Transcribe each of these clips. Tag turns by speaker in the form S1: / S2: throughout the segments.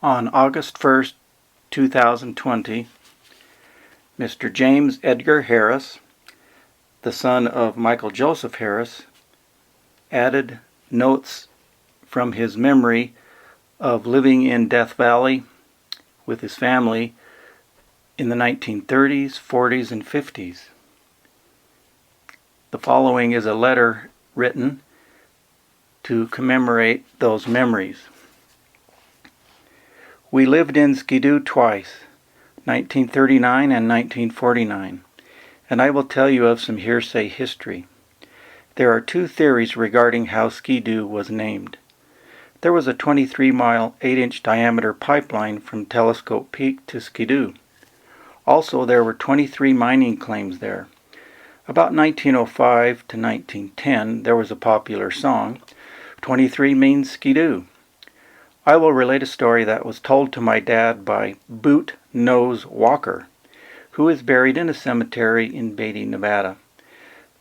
S1: On August 1st, 2020, Mr. James Edgar Harris, the son of Michael Joseph Harris, added notes from his memory of living in Death Valley with his family in the 1930s, 40s, and 50s. The following is a letter written to commemorate those memories. We lived in Skidoo twice, 1939 and 1949, and I will tell you of some hearsay history. There are two theories regarding how Skidoo was named. There was a 23-mile, 8-inch diameter pipeline from Telescope Peak to Skidoo. Also, there were 23 mining claims there. About 1905 to 1910, there was a popular song, 23 means Skidoo. I will relate a story that was told to my dad by Boot Nose Walker, who is buried in a cemetery in Beatty, Nevada.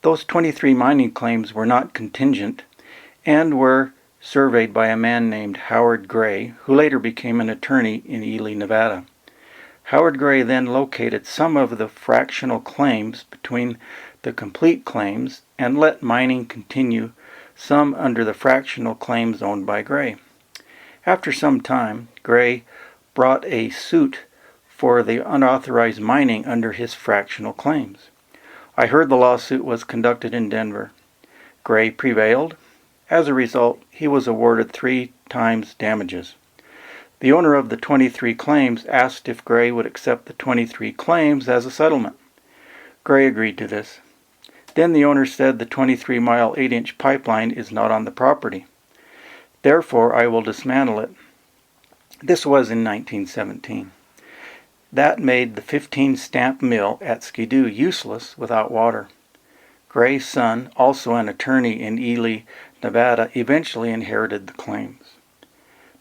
S1: Those 23 mining claims were not contingent and were surveyed by a man named Howard Gray, who later became an attorney in Ely, Nevada. Howard Gray then located some of the fractional claims between the complete claims and let mining continue, some under the fractional claims owned by Gray. After some time, Gray brought a suit for the unauthorized mining under his fractional claims. I heard the lawsuit was conducted in Denver. Gray prevailed. As a result, he was awarded 3 times damages. The owner of the 23 claims asked if Gray would accept the 23 claims as a settlement. Gray agreed to this. Then the owner said the 23-mile 8-inch pipeline is not on the property. Therefore, I will dismantle it. This was in 1917. That made the 15-stamp mill at Skidoo useless without water. Gray's son, also an attorney in Ely, Nevada, eventually inherited the claims.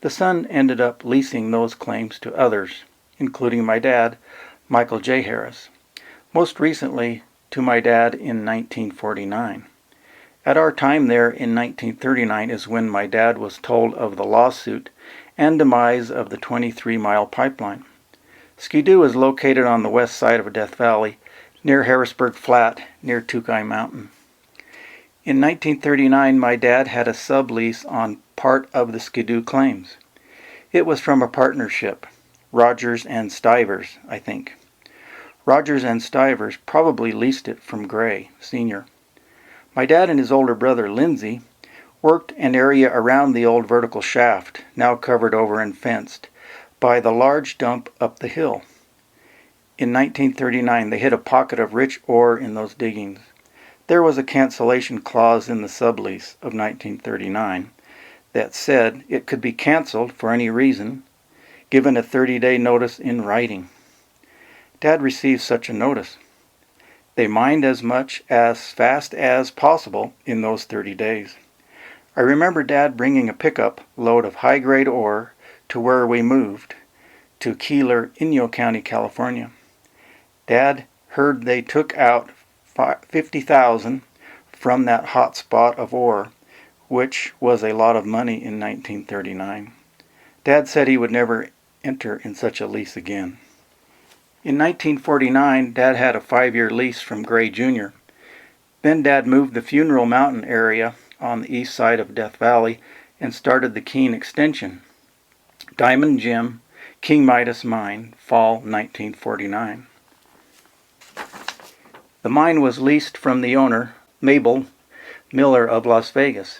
S1: The son ended up leasing those claims to others, including my dad, Michael J. Harris, most recently to my dad in 1949. At our time there in 1939 is when my dad was told of the lawsuit and demise of the 23-mile pipeline. Skidoo is located on the west side of Death Valley, near Harrisburg Flat, near Tukai Mountain. In 1939, my dad had a sublease on part of the Skidoo claims. It was from a partnership, Rogers and Stivers, I think. Rogers and Stivers probably leased it from Gray, Sr. My dad and his older brother, Lindsay, worked an area around the old vertical shaft, now covered over and fenced, by the large dump up the hill. In 1939, they hit a pocket of rich ore in those diggings. There was a cancellation clause in the sublease of 1939 that said it could be canceled for any reason, given a 30-day notice in writing. Dad received such a notice. They mined as much as fast as possible in those 30 days. I remember Dad bringing a pickup load of high-grade ore to where we moved, to Keeler, Inyo County, California. Dad heard they took out 50,000 from that hot spot of ore, which was a lot of money in 1939. Dad said he would never enter in such a lease again. In 1949, Dad had a 5-year lease from Gray Jr. Then Dad moved the Funeral Mountain area on the east side of Death Valley and started the Keane Extension. Diamond Jim, King Midas Mine, fall 1949. The mine was leased from the owner, Mabel Miller of Las Vegas.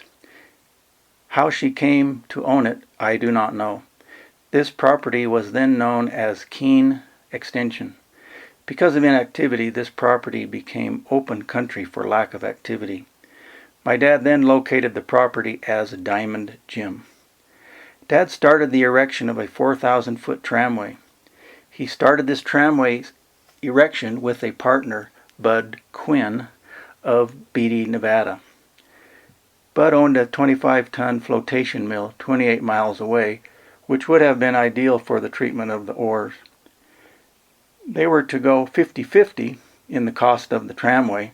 S1: How she came to own it, I do not know. This property was then known as Keane Extension. Because of inactivity, this property became open country for lack of activity. My dad then located the property as Diamond Jim. Dad started the erection of a 4,000-foot tramway. He started this tramway erection with a partner, Bud Quinn of Beatty, Nevada. Bud owned a 25-ton flotation mill 28 miles away, which would have been ideal for the treatment of the ores. They were to go 50-50 in the cost of the tramway.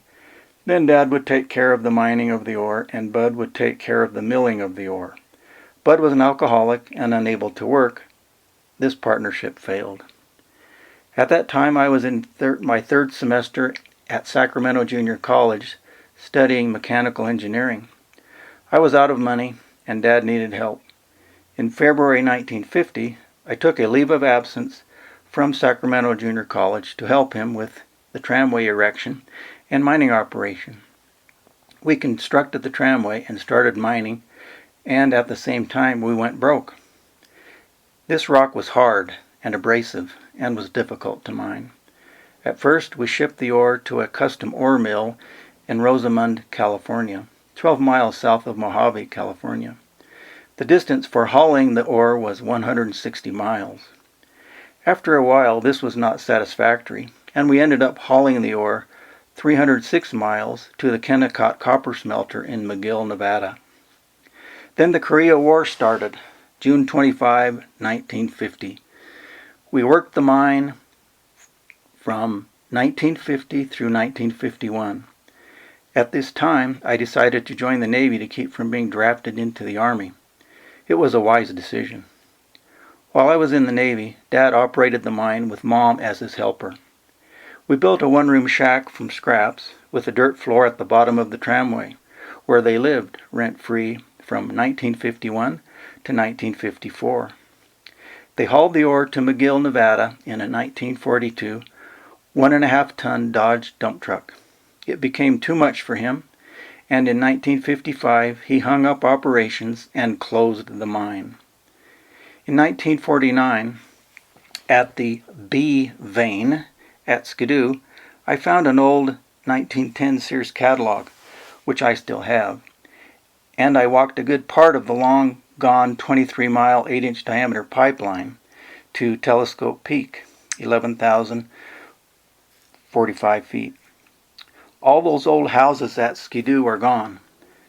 S1: Then Dad would take care of the mining of the ore, and Bud would take care of the milling of the ore. Bud was an alcoholic and unable to work. this partnership failed. At that time, I was in my third semester at Sacramento Junior College studying mechanical engineering. I was out of money, and Dad needed help. In February 1950, I took a leave of absence from Sacramento Junior College to help him with the tramway erection and mining operation. We constructed the tramway and started mining, and at the same time we went broke. This rock was hard and abrasive and was difficult to mine. At first, we shipped the ore to a custom ore mill in Rosamond, California, 12 miles south of Mojave, California. The distance for hauling the ore was 160 miles. After a while, this was not satisfactory, and we ended up hauling the ore 306 miles to the Kennecott copper smelter in McGill, Nevada. Then the Korea War started, June 25, 1950. We worked the mine from 1950 through 1951. At this time, I decided to join the Navy to keep from being drafted into the Army. It was a wise decision. While I was in the Navy, Dad operated the mine with Mom as his helper. We built a one-room shack from scraps with a dirt floor at the bottom of the tramway, where they lived rent-free from 1951 to 1954. They hauled the ore to McGill, Nevada in a 1942 1.5-ton Dodge dump truck. It became too much for him, and in 1955 he hung up operations and closed the mine. In 1949, at the B vein at Skidoo, I found an old 1910 Sears catalog, which I still have, and I walked a good part of the long-gone 23-mile 8-inch diameter pipeline to Telescope Peak, 11,045 feet. All those old houses at Skidoo are gone.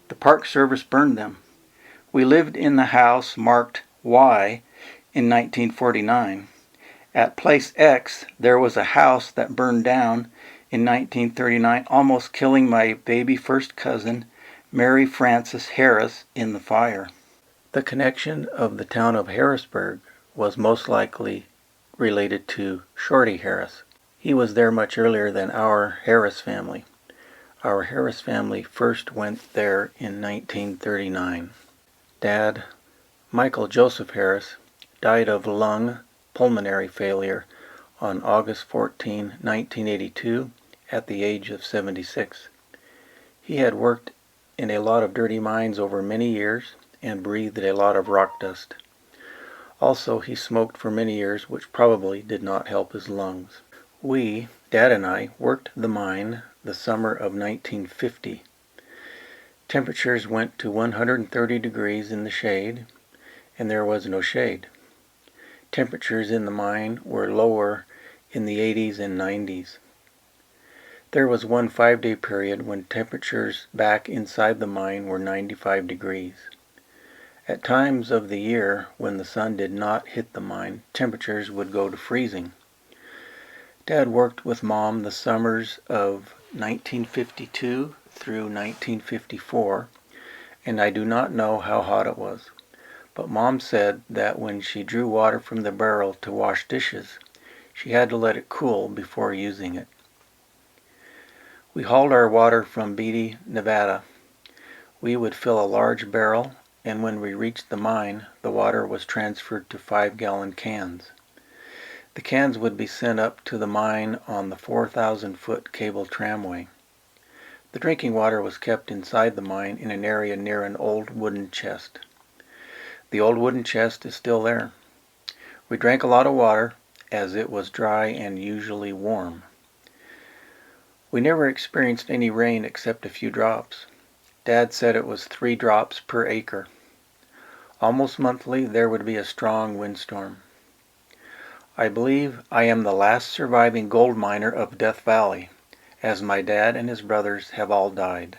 S1: The Park Service burned them. We lived in the house marked Y in 1949. At Place X, there was a house that burned down in 1939, almost killing my baby first cousin, Mary Frances Harris, in the fire. The connection of the town of Harrisburg was most likely related to Shorty Harris. He was there much earlier than our Harris family. Our Harris family first went there in 1939. Dad, Michael Joseph Harris, died of lung pulmonary failure on August 14, 1982, at the age of 76. He had worked in a lot of dirty mines over many years and breathed a lot of rock dust. Also, he smoked for many years, which probably did not help his lungs. We, Dad and I, worked the mine the summer of 1950. Temperatures went to 130 degrees in the shade, and there was no shade. Temperatures in the mine were lower in the 80s and 90s. There was one 5-day period when temperatures back inside the mine were 95 degrees. At times of the year when the sun did not hit the mine, temperatures would go to freezing. Dad worked with Mom the summers of 1952 through 1954, and I do not know how hot it was. But Mom said that when she drew water from the barrel to wash dishes, she had to let it cool before using it. We hauled our water from Beatty, Nevada. We would fill a large barrel, and when we reached the mine, the water was transferred to 5-gallon cans. The cans would be sent up to the mine on the 4,000-foot cable tramway. The drinking water was kept inside the mine in an area near an old wooden chest. The old wooden chest is still there. We drank a lot of water, as it was dry and usually warm. We never experienced any rain except a few drops. Dad said it was 3 drops per acre. Almost monthly there would be a strong windstorm. I believe I am the last surviving gold miner of Death Valley, as my dad and his brothers have all died.